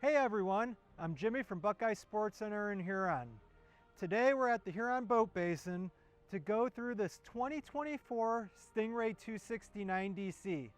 Hey everyone, I'm Jimmy from Buckeye Sports Center in Huron. Today we're at the Huron Boat Basin to go through this 2024 Stingray 269DC.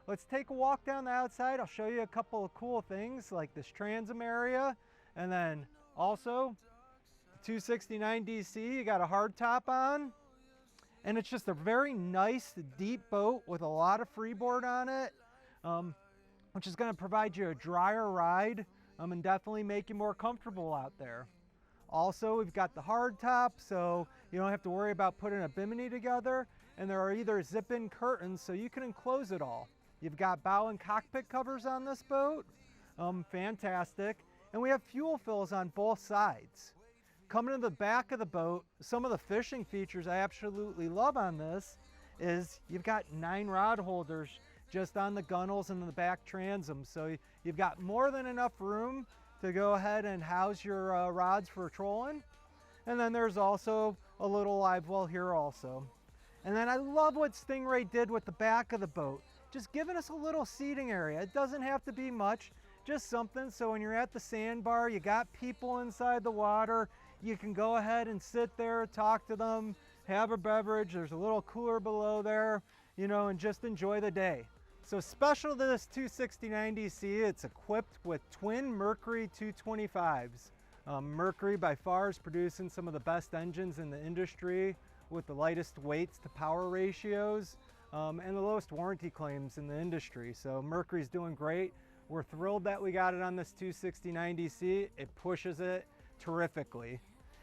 Let's take a walk down the outside. I'll show you a couple of cool things like this transom area, and then also the 269DC, you got a hard top on, and it's just a very nice deep boat with a lot of freeboard on it, which is going to provide you a drier ride and definitely make you more comfortable out there. Also, we've got the hard top, so you don't have to worry about putting a bimini together, and there are either zip-in curtains so you can enclose it all. You've got bow and cockpit covers on this boat, fantastic, and we have fuel fills on both sides. Coming to the back of the boat, some of the fishing features I absolutely love on this is you've got 9 rod holders just on the gunnels and the back transom. So you've got more than enough room to go ahead and house your rods for trolling. And then there's also a little live well here also. And then I love what Stingray did with the back of the boat, just giving us a little seating area. It doesn't have to be much, just something so when you're at the sandbar, you got people inside the water, you can go ahead and sit there, talk to them, have a beverage. There's a little cooler below there, you know, and just enjoy the day. So special to this 269DC, it's equipped with twin Mercury 225s. Mercury by far is producing some of the best engines in the industry with the lightest weights to power ratios and the lowest warranty claims in the industry. So Mercury's doing great. We're thrilled that we got it on this 269DC. It pushes it terrifically.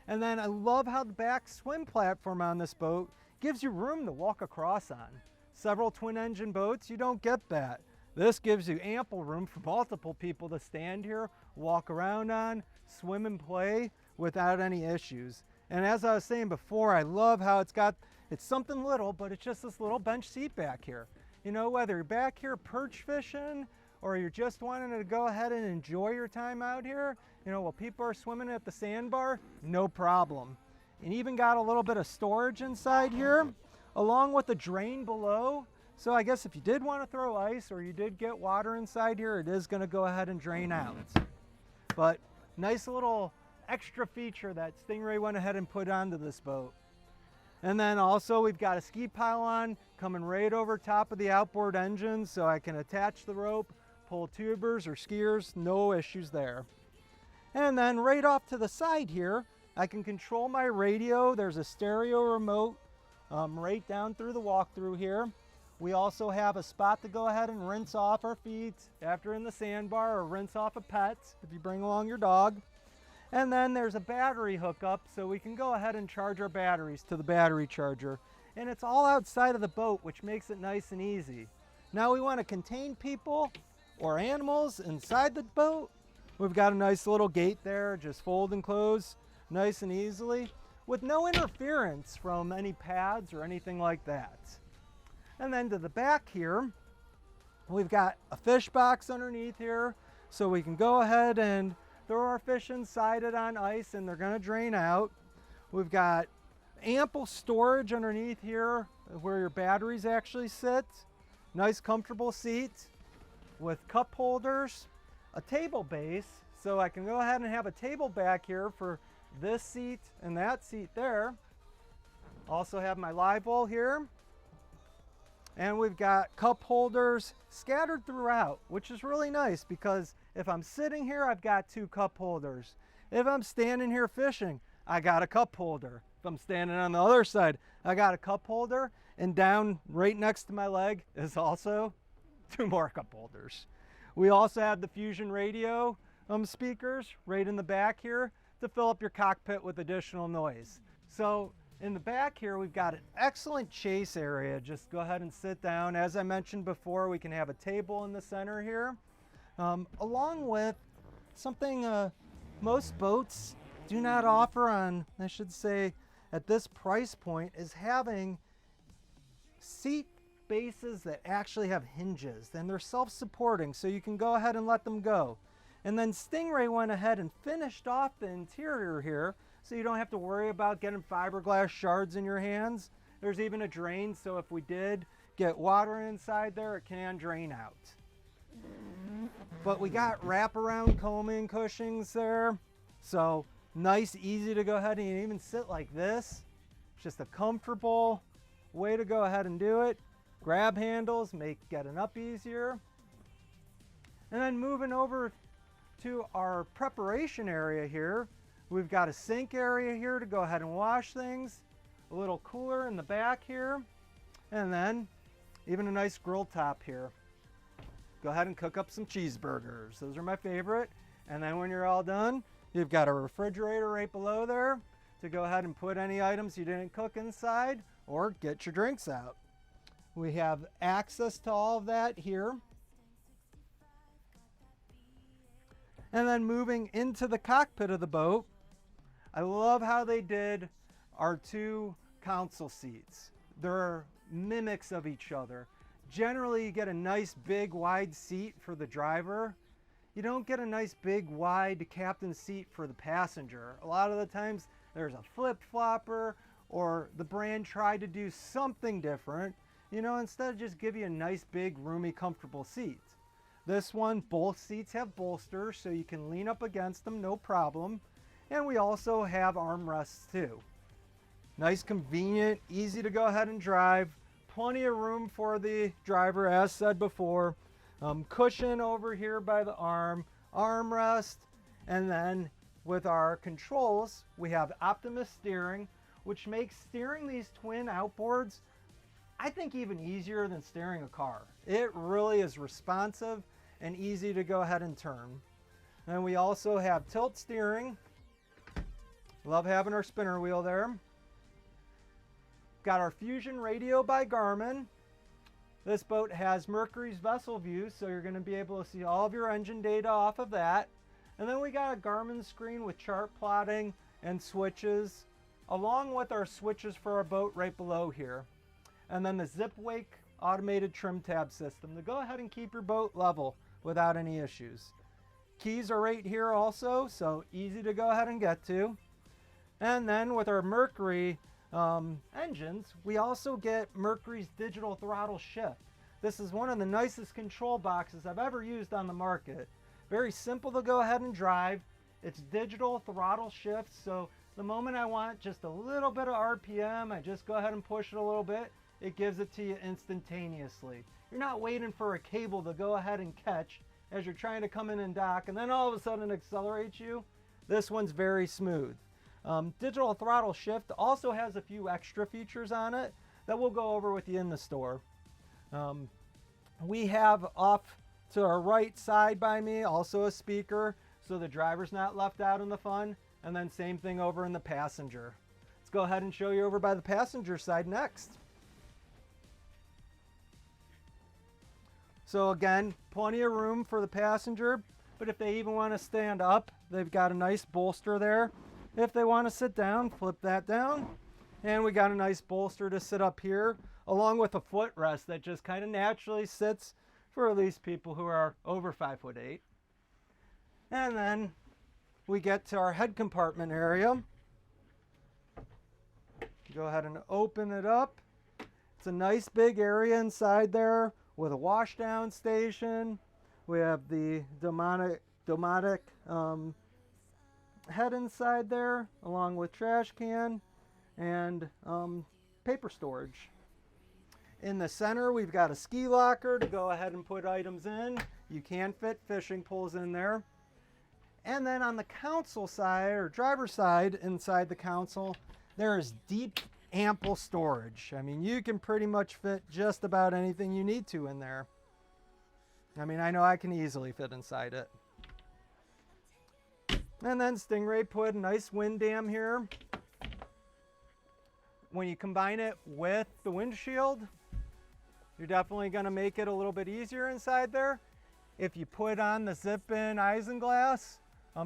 And then I love how the back swim platform on this boat gives you room to walk across on. Several twin engine boats, you don't get that. This gives you ample room for multiple people to stand here, walk around on, swim and play without any issues. And as I was saying before, I love how it's something little, but it's just this little bench seat back here. You know, whether you're back here perch fishing or you're just wanting to go ahead and enjoy your time out here, you know, while people are swimming at the sandbar, no problem. And even got a little bit of storage inside here, along with the drain below. So I guess if you did want to throw ice or you did get water inside here, it is going to go ahead and drain out. But nice little extra feature that Stingray went ahead and put onto this boat. And then also we've got a ski pylon coming right over top of the outboard engine, so I can attach the rope, pull tubers or skiers, no issues there. And then right off to the side here, I can control my radio. There's a stereo remote right down through the walkthrough here. We also have a spot to go ahead and rinse off our feet after in the sandbar, or rinse off a pet if you bring along your dog. And then there's a battery hookup, so we can go ahead and charge our batteries to the battery charger. And it's all outside of the boat, which makes it nice and easy. Now we want to contain people or animals inside the boat. We've got a nice little gate there, just fold and close nice and easily, with no interference from any pads or anything like that. And then to the back here, we've got a fish box underneath here, so we can go ahead and throw our fish inside it on ice and they're going to drain out. We've got ample storage underneath here where your batteries actually sit. Nice comfortable seat with cup holders, a table base, so I can go ahead and have a table back here for this seat and that seat there. Also have my live well here. And we've got cup holders scattered throughout, which is really nice because if I'm sitting here, I've got 2 cup holders. If I'm standing here fishing, I got a cup holder. If I'm standing on the other side, I got a cup holder, and down right next to my leg is also 2 more cup holders. We also have the Fusion radio speakers right in the back here to fill up your cockpit with additional noise. So in the back here, we've got an excellent chase area. Just go ahead and sit down. As I mentioned before, we can have a table in the center here, along with something most boats do not offer on, I should say, at this price point, is having seat bases that actually have hinges, and they're self-supporting, so you can go ahead and let them go. And then Stingray went ahead and finished off the interior here, so you don't have to worry about getting fiberglass shards in your hands. There's even a drain, so if we did get water inside there, it can drain out. but we got wraparound coaming cushions there. So nice, easy to go ahead and even sit like this. It's just a comfortable way to go ahead and do it. Grab handles make getting up easier. And then moving over to our preparation area here, we've got a sink area here to go ahead and wash things, a little cooler in the back here, and then even a nice grill top here. Go ahead and cook up some cheeseburgers. Those are my favorite. And then when you're all done, you've got a refrigerator right below there to go ahead and put any items you didn't cook inside or get your drinks out. We have access to all of that here. And then moving into the cockpit of the boat, I love how they did our two console seats. They're mimics of each other. Generally, you get a nice big wide seat for the driver. You don't get a nice big wide captain seat for the passenger. A lot of the times there's a flip-flopper or the brand tried to do something different, instead of just give you a nice big roomy comfortable seat. This one, both seats have bolsters so you can lean up against them, no problem. And we also have armrests too. Nice, convenient, easy to go ahead and drive. Plenty of room for the driver, as said before. Cushion over here by the armrest. And then with our controls, we have Optimus steering, which makes steering these twin outboards, I think, even easier than steering a car. It really is responsive and easy to go ahead and turn. And we also have tilt steering. Love having our spinner wheel there. Got our Fusion radio by Garmin. This boat has Mercury's vessel view, so you're going to be able to see all of your engine data off of that. And then we got a Garmin screen with chart plotting and switches, along with our switches for our boat right below here. And then the zip wake automated trim tab system to go ahead and keep your boat level without any issues. Keys are right here also, so easy to go ahead and get to. And then with our Mercury engines, we also get Mercury's digital throttle shift. This is one of the nicest control boxes I've ever used on the market. Very simple to go ahead and drive. It's digital throttle shift, so the moment I want just a little bit of RPM, I just go ahead and push it a little bit. It gives it to you instantaneously. You're not waiting for a cable to go ahead and catch as you're trying to come in and dock and then all of a sudden accelerate you. This one's very smooth. Digital throttle shift also has a few extra features on it that we'll go over with you in the store. We have off to our right side by me also a speaker, so the driver's not left out in the fun, and then same thing over in the passenger. Let's go ahead and show you over by the passenger side next. So again, plenty of room for the passenger, but if they even want to stand up, they've got a nice bolster there. If they want to sit down, flip that down. And we got a nice bolster to sit up here, along with a footrest that just kind of naturally sits for at least people who are over 5'8". And then we get to our head compartment area. Go ahead and open it up. It's a nice big area inside there with a washdown station. We have the Domotic head inside there, along with trash can and paper storage. In the center, we've got a ski locker to go ahead and put items in. You can fit fishing poles in there. And then on the console side, or driver's side, inside the console, there is deep, ample storage. I mean, you can pretty much fit just about anything you need to in there. I mean, I know I can easily fit inside it. And then Stingray put a nice wind dam here. When you combine it with the windshield, you're definitely going to make it a little bit easier inside there. If you put on the zip-in isinglass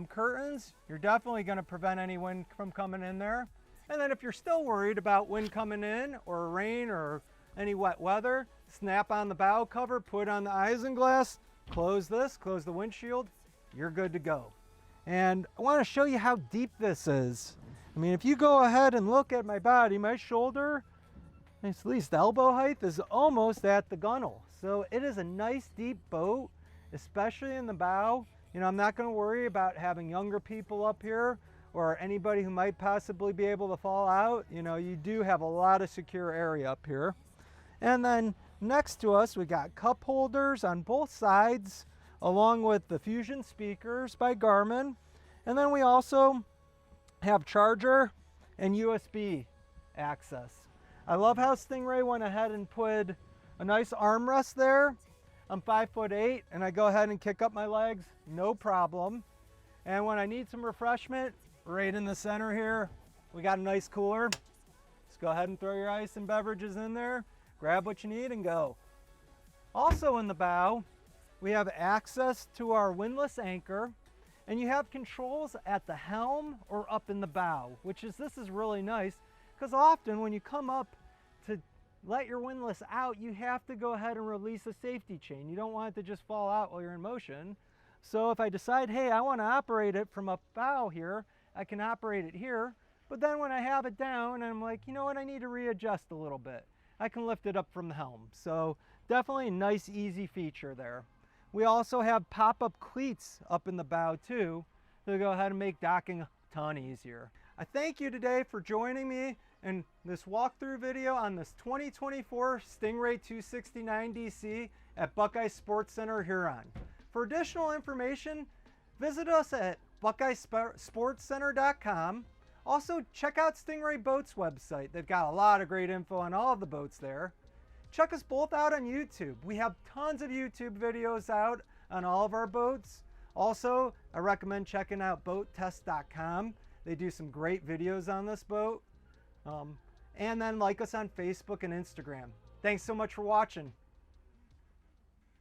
curtains, you're definitely going to prevent any wind from coming in there. And then if you're still worried about wind coming in or rain or any wet weather, snap on the bow cover, put on the isinglass, close this, close the windshield, you're good to go. And I want to show you how deep this is. I mean, if you go ahead and look at my body, my shoulder, at least elbow height, is almost at the gunnel. So it is a nice deep boat. especially in the bow. You know, I'm not going to worry about having younger people up here or anybody who might possibly be able to fall out. You know, you do have a lot of secure area up here. And then next to us, we got cup holders on both sides, along with the Fusion speakers by Garmin. And then we also have charger and USB access. I love how Stingray went ahead and put a nice armrest there. I'm 5'8" and I go ahead and kick up my legs, no problem. And when I need some refreshment, right in the center here, we got a nice cooler. Just go ahead and throw your ice and beverages in there, grab what you need and go. Also in the bow, we have access to our windlass anchor, and you have controls at the helm or up in the bow, this is really nice, because often when you come up to let your windlass out, you have to go ahead and release a safety chain. You don't want it to just fall out while you're in motion. So if I decide, hey, I want to operate it from up bow here, I can operate it here. But then when I have it down, I'm like, you know what, I need to readjust a little bit. I can lift it up from the helm. So definitely a nice, easy feature there. We also have pop-up cleats up in the bow too, to go ahead and make docking a ton easier. I thank you today for joining me in this walkthrough video on this 2024 Stingray 269DC at Buckeye Sports Center Huron. For additional information, visit us at buckeyesportscenter.com. Also, check out Stingray Boats website. They've got a lot of great info on all of the boats there. Check us both out on YouTube. We have tons of YouTube videos out on all of our boats. Also, I recommend checking out boattest.com. They do some great videos on this boat. And then like us on Facebook and Instagram. Thanks so much for watching.